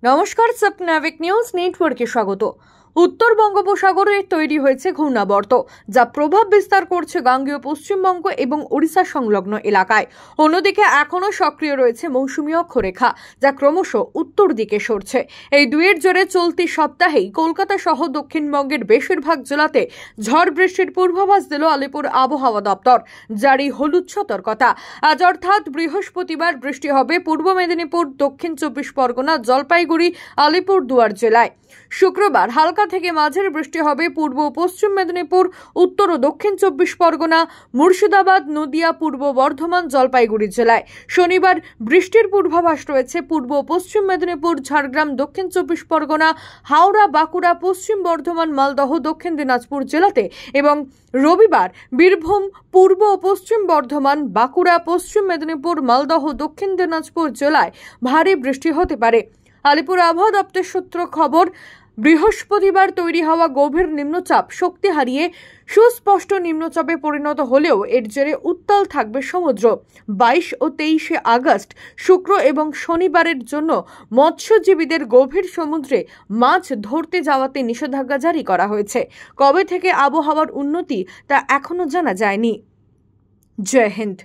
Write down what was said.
নমস্কার, স্বপ্নাবিক নিউজ নেটওয়ার্কে স্বাগত। উত্তর বঙ্গোপসাগরে তৈরি হয়েছে ঘূর্ণাবর্ত, যা প্রভাব বিস্তার করছে গাঙ্গেয় পশ্চিমবঙ্গ এবং ওড়িশা সংলগ্ন এলাকায়। অন্যদিকে এখনও সক্রিয় রয়েছে মৌসুমী অক্ষরেখা, যা ক্রমশ উত্তর দিকে সরছে। এই দুয়ের জোরে চলতি সপ্তাহেই কলকাতা সহ দক্ষিণবঙ্গের বেশিরভাগ জেলাতে ঝড় বৃষ্টির পূর্বাভাস দিল আলিপুর আবহাওয়া দপ্তর। জারি হলুদ সতর্কতা। আজ অর্থাৎ বৃহস্পতিবার বৃষ্টি হবে পূর্ব মেদিনীপুর, দক্ষিণ চব্বিশ পরগনা, জলপাইগুড়ি, আলিপুরদুয়ার জেলায়। শুক্রবার হালকা থেকে মাঝারি বৃষ্টি হবে পূর্ব ও পশ্চিম মেদিনীপুর, উত্তর ও দক্ষিণ চব্বিশ পরগনা, মুর্শিদাবাদ, নদিয়া, পূর্ব বর্ধমান, জলপাইগুড়ি জেলায়। শনিবার বৃষ্টির পূর্বাভাস রয়েছে পূর্ব ও পশ্চিম মেদিনীপুর, ঝাড়গ্রাম, দক্ষিণ চব্বিশ পরগনা, হাওড়া, বাঁকুড়া, পশ্চিম বর্ধমান, মালদহ, দক্ষিণ দিনাজপুর জেলাতে এবং রবিবার বীরভূম, পূর্ব ও পশ্চিম বর্ধমান, বাঁকুড়া, পশ্চিম মেদিনীপুর, মালদহ, দক্ষিণ দিনাজপুর জেলায় ভারী বৃষ্টি হতে পারে। আলিপুর আবহাওয়া দপ্তর সূত্র খবর, বৃহস্পতিবার তৈরি হওয়া গভীর নিম্নচাপ শক্তি হারিয়ে সুস্পষ্ট নিম্নচাপে পরিণত হলেও এর জেরে উত্তাল থাকবে সমুদ্র। 22 ও 23 আগস্ট শুক্র এবং শনিবারের জন্য মৎস্যজীবীদের গভীর সমুদ্রে মাছ ধরতে যাওয়াতে নিষেধাজ্ঞা জারি করা হয়েছে। কবে থেকে আবহাওয়ার উন্নতি তা এখনো জানা যায়নি। জয় হিন্দ।